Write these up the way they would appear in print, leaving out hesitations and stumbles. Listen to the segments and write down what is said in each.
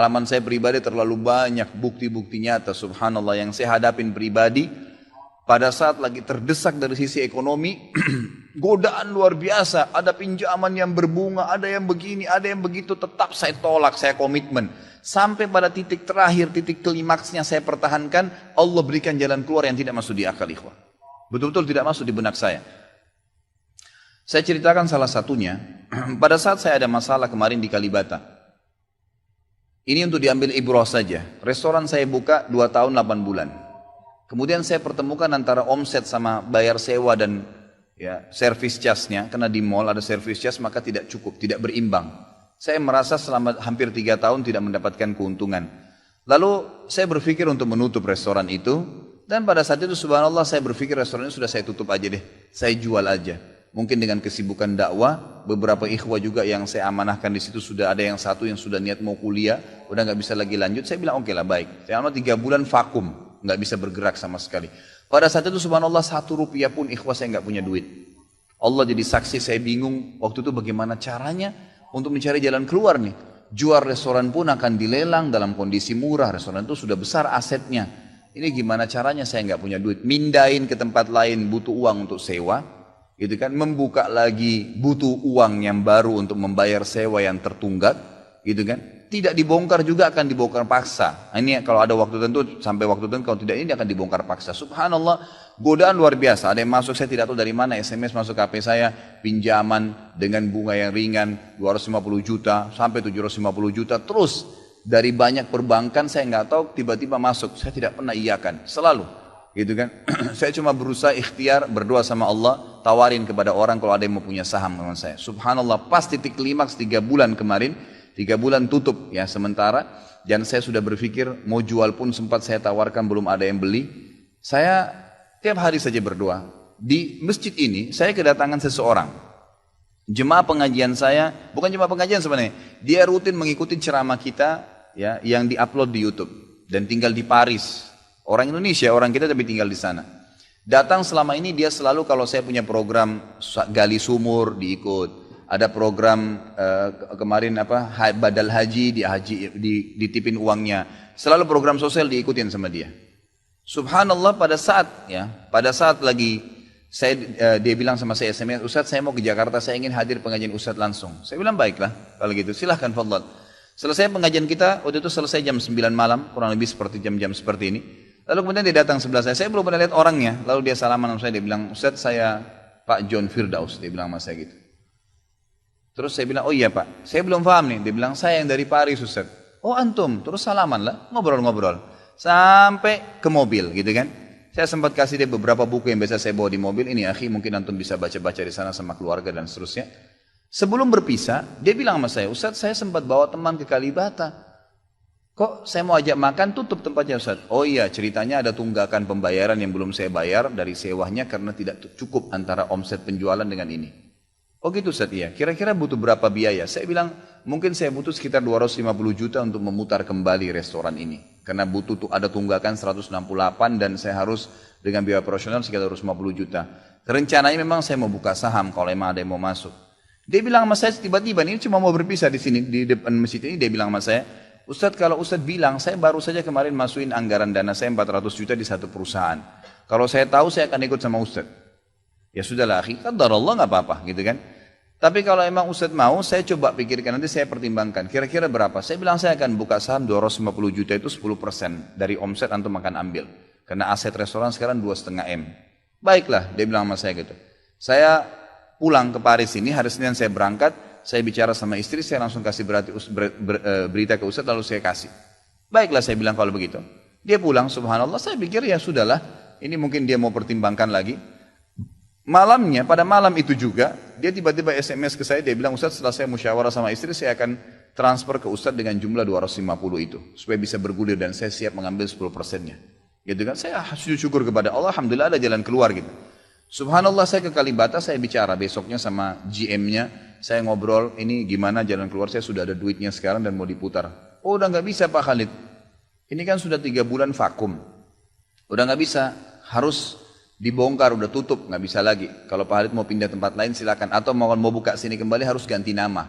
pengalaman saya pribadi terlalu banyak bukti-bukti nyata subhanallah yang saya hadapin pribadi pada saat lagi terdesak dari sisi ekonomi. Godaan luar biasa, ada pinjaman yang berbunga, ada yang begini, ada yang begitu, tetap saya tolak, saya komitmen. Sampai pada titik terakhir, titik klimaksnya saya pertahankan, Allah berikan jalan keluar yang tidak masuk di akal ikhwah. Betul-betul tidak masuk di benak saya. Saya ceritakan salah satunya, pada saat saya ada masalah kemarin di Kalibata. Ini untuk diambil ibrah saja. Restoran saya buka 2 tahun 8 bulan. Kemudian saya pertemukan antara omset sama bayar sewa dan servis jasnya, karena di mall ada servis jas maka tidak cukup, tidak berimbang. Saya merasa selama hampir 3 tahun tidak mendapatkan keuntungan. Lalu saya berpikir untuk menutup restoran itu, dan pada saat itu subhanallah saya berpikir restoran itu sudah saya tutup aja deh, saya jual aja. Mungkin dengan kesibukan dakwah, beberapa ikhwah juga yang saya amanahkan di situ sudah ada yang satu yang sudah niat mau kuliah, udah nggak bisa lagi lanjut. Saya bilang oke lah baik. Selama 3 bulan vakum, nggak bisa bergerak sama sekali. Pada saat itu subhanallah 1 rupiah pun ikhwah saya nggak punya duit. Allah jadi saksi, saya bingung waktu itu bagaimana caranya untuk mencari jalan keluar nih. Jual restoran pun akan dilelang dalam kondisi murah, restoran itu sudah besar asetnya. Ini gimana caranya, saya nggak punya duit. Mindahin ke tempat lain butuh uang untuk sewa, gitu kan. Membuka lagi butuh uang yang baru untuk membayar sewa yang tertunggak, gitu kan. Tidak dibongkar juga akan dibongkar paksa. Ini kalau ada waktu tentu, sampai waktu tentu, kalau tidak ini akan dibongkar paksa. Subhanallah, godaan luar biasa. Ada yang masuk, saya tidak tahu dari mana, SMS masuk ke HP saya, pinjaman dengan bunga yang ringan, 250 juta sampai 750 juta. Terus dari banyak perbankan saya nggak tahu tiba-tiba masuk. Saya tidak pernah iyakan, selalu. Gitu kan. Saya cuma berusaha ikhtiar, berdoa sama Allah, tawarin kepada orang kalau ada yang mau punya saham dengan saya. Subhanallah, pas titik klimaks 3 bulan kemarin, 3 bulan tutup ya sementara, dan saya sudah berpikir mau jual pun sempat saya tawarkan, belum ada yang beli. Saya tiap hari saja berdoa. Di masjid ini saya kedatangan seseorang, jemaah pengajian saya, bukan jemaah pengajian sebenarnya, dia rutin mengikuti ceramah kita ya yang diupload di YouTube dan tinggal di Paris. Orang Indonesia, orang kita tapi tinggal di sana. Datang selama ini dia selalu kalau saya punya program gali sumur diikut. Ada program kemarin badal haji, ditipin uangnya. Selalu program sosial diikutin sama dia. Subhanallah pada saat lagi dia bilang sama saya SMS, Ustaz saya mau ke Jakarta, saya ingin hadir pengajian Ustaz langsung. Saya bilang baiklah kalau gitu silahkan fadhal. Selesai pengajian kita, waktu itu selesai jam 9 malam, kurang lebih seperti jam-jam seperti ini. Lalu kemudian dia datang sebelah saya belum pernah lihat orangnya. Lalu dia salaman sama saya, dia bilang Ustaz saya Pak John Firdaus, dia bilang sama saya gitu. Terus saya bilang, oh iya Pak, saya belum paham nih. Dia bilang, saya yang dari Paris Ustaz. Oh antum, terus salaman lah, ngobrol-ngobrol. Sampai ke mobil gitu kan. Saya sempat kasih dia beberapa buku yang biasa saya bawa di mobil. Ini akhi, mungkin antum bisa baca-baca di sana sama keluarga dan seterusnya. Sebelum berpisah, dia bilang sama saya, Ustaz saya sempat bawa teman ke Kalibata. Kok saya mau ajak makan, tutup tempatnya Ustaz. Oh iya, ceritanya ada tunggakan pembayaran yang belum saya bayar dari sewanya karena tidak cukup antara omset penjualan dengan ini. Oh gitu Ustaz, iya. Kira-kira butuh berapa biaya? Saya bilang, mungkin saya butuh sekitar 250 juta untuk memutar kembali restoran ini. Karena butuh ada tunggakan 168 dan saya harus dengan biaya operasional sekitar 250 juta. Rencananya memang saya mau buka saham kalau memang ada yang mau masuk. Dia bilang sama saya tiba-tiba, ini cuma mau berpisah di sini, di depan masjid ini, dia bilang sama saya, Ustaz kalau Ustaz bilang, saya baru saja kemarin masukin anggaran dana saya 400 juta di satu perusahaan. Kalau saya tahu saya akan ikut sama Ustaz. Ya sudahlah akhi, qadarullah nggak apa-apa gitu kan. Tapi kalau emang Ustaz mau, saya coba pikirkan, nanti saya pertimbangkan. Kira-kira berapa? Saya bilang saya akan buka saham 250 juta itu 10% dari omset antum akan ambil. Karena aset restoran sekarang 2,5 M. Baiklah, dia bilang sama saya gitu. Saya pulang ke Paris ini, hari Senin saya berangkat, saya bicara sama istri, saya langsung kasih berita ke Ustaz, lalu saya kasih. Baiklah saya bilang kalau begitu. Dia pulang, subhanallah, saya pikir ya sudahlah, ini mungkin dia mau pertimbangkan lagi. Malamnya, pada malam itu juga, dia tiba-tiba SMS ke saya, dia bilang, Ustaz setelah saya musyawarah sama istri, saya akan transfer ke Ustaz dengan jumlah 250 itu, supaya bisa bergulir dan saya siap mengambil 10%-nya. Gitu kan, saya sujud syukur kepada Allah, alhamdulillah ada jalan keluar gitu. Subhanallah saya ke Kalibata, saya bicara besoknya sama GM-nya, saya ngobrol, ini gimana jalan keluar, saya sudah ada duitnya sekarang dan mau diputar. Oh udah nggak bisa Pak Khalid, ini kan sudah 3 bulan vakum, udah nggak bisa, harus dibongkar, udah tutup, nggak bisa lagi. Kalau Pak Khalid mau pindah tempat lain silakan, atau mau buka sini kembali harus ganti nama.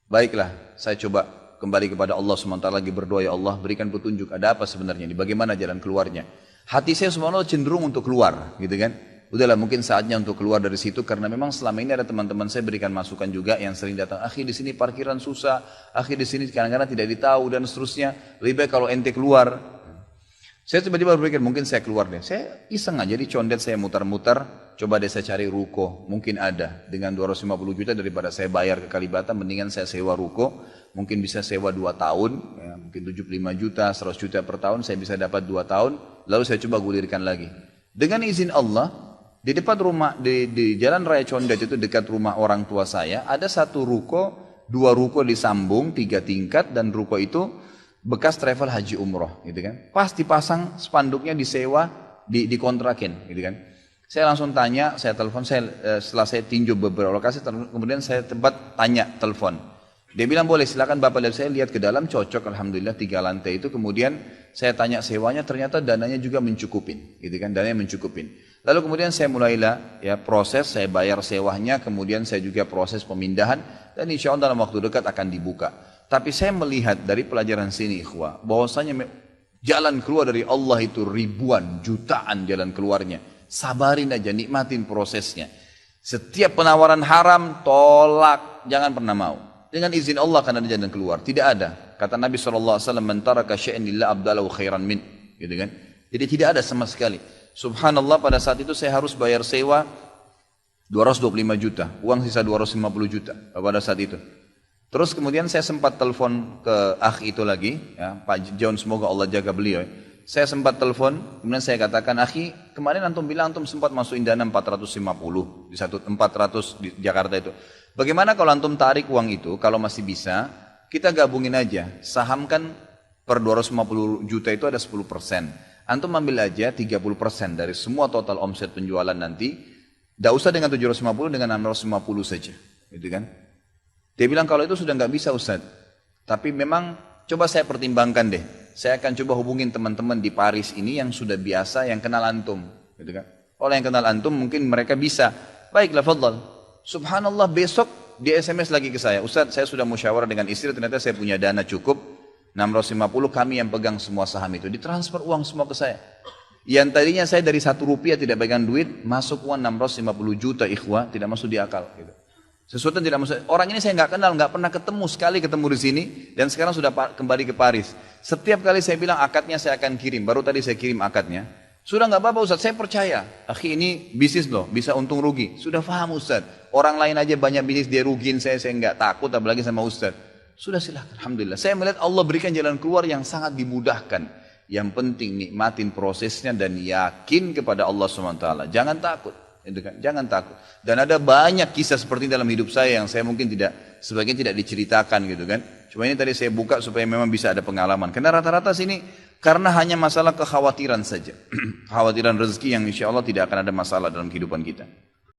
Baiklah, saya coba kembali kepada Allah SWT lagi berdoa, ya Allah berikan petunjuk, ada apa sebenarnya ini, bagaimana jalan keluarnya. Hati saya subhanallah cenderung untuk keluar gitu kan. Udahlah mungkin saatnya untuk keluar dari situ, karena memang selama ini ada teman-teman saya berikan masukan juga yang sering datang, akhi di sini parkiran susah, akhi di sini kadang-kadang tidak ditahu dan seterusnya, lebih baik kalau ente keluar. Saya tiba-tiba berpikir mungkin saya keluar deh. Saya iseng aja di condet, saya mutar-mutar, coba deh saya cari ruko, mungkin ada. Dengan 250 juta daripada saya bayar ke Kalibata, mendingan saya sewa ruko, mungkin bisa sewa 2 tahun, ya, mungkin 75 juta, 100 juta per tahun, saya bisa dapat 2 tahun, lalu saya coba gulirkan lagi. Dengan izin Allah, di depan rumah, di Jalan Raya Condet itu dekat rumah orang tua saya, ada 1 ruko, 2 ruko disambung, 3 tingkat, dan ruko itu bekas travel haji umroh gitu kan. Pas dipasang spanduknya disewa, dikontrakin gitu kan. Saya langsung tanya, saya telepon, setelah saya tinjau beberapa lokasi, kemudian saya tanya telepon. Dia bilang boleh, silakan Bapak lihat. Saya lihat ke dalam, cocok alhamdulillah 3 lantai itu. Kemudian saya tanya sewanya, ternyata dananya juga mencukupin gitu kan, dananya mencukupin. Lalu kemudian saya mulailah ya proses, saya bayar sewanya, kemudian saya juga proses pemindahan, dan insya Allah dalam waktu dekat akan dibuka. Tapi saya melihat dari pelajaran sini ikhwah, bahwasanya jalan keluar dari Allah itu ribuan, jutaan jalan keluarnya. Sabarin aja, nikmatin prosesnya. Setiap penawaran haram, tolak, jangan pernah mau. Dengan izin Allah akan ada jalan keluar. Tidak ada. Kata Nabi SAW, "Man taraka syai'an lillah abdalahu khairan min." Gitu kan? Jadi tidak ada sama sekali. Subhanallah, pada saat itu saya harus bayar sewa 225 juta. Uang sisa 250 juta pada saat itu. Terus kemudian saya sempat telepon ke akh itu lagi, ya, Pak John, semoga Allah jaga beliau. Saya sempat telepon, kemudian saya katakan, akhi, kemarin antum bilang antum sempat masukin dana 450 di 400 di Jakarta itu. Bagaimana kalau antum tarik uang itu, kalau masih bisa, kita gabungin aja. Saham kan per 250 juta itu ada 10%. Antum ambil aja 30% dari semua total omset penjualan nanti. Tidak usah dengan 750, dengan 650 saja. Gitu kan? Dia bilang kalau itu sudah nggak bisa Ustaz. Tapi memang coba saya pertimbangkan deh. Saya akan coba hubungin teman-teman di Paris ini yang sudah biasa, yang kenal antum. Gitu kan? Kalau yang kenal antum mungkin mereka bisa. Baiklah, fadhal. Subhanallah, besok dia SMS lagi ke saya. Ustaz, saya sudah musyawarah dengan istri, ternyata saya punya dana cukup. 650, kami yang pegang semua saham itu. Ditransfer uang semua ke saya. Yang tadinya saya dari 1 rupiah tidak pegang duit, masuk uang 650 juta ikhwah, tidak masuk di akal. Gitu. Sesuatu yang tidak masuk. Orang ini saya nggak kenal, nggak pernah ketemu, sekali ketemu di sini, dan sekarang sudah kembali ke Paris. Setiap kali saya bilang akadnya saya akan kirim, baru tadi saya kirim akadnya. Sudah nggak apa-apa Ustaz, saya percaya. Akhi, ini bisnis loh, bisa untung rugi. Sudah paham Ustaz. Orang lain aja banyak bisnis dia rugiin saya nggak takut, apalagi sama Ustaz. Sudah silakan, alhamdulillah. Saya melihat Allah berikan jalan keluar yang sangat dimudahkan. Yang penting nikmatin prosesnya dan yakin kepada Allah SWT. Jangan takut. Jangan takut. Dan ada banyak kisah seperti dalam hidup saya yang saya mungkin sebagian tidak diceritakan gitu kan. Cuma ini tadi saya buka supaya memang bisa ada pengalaman. Karena rata-rata sini karena hanya masalah kekhawatiran saja. Kekhawatiran rezeki yang insya Allah tidak akan ada masalah dalam kehidupan kita.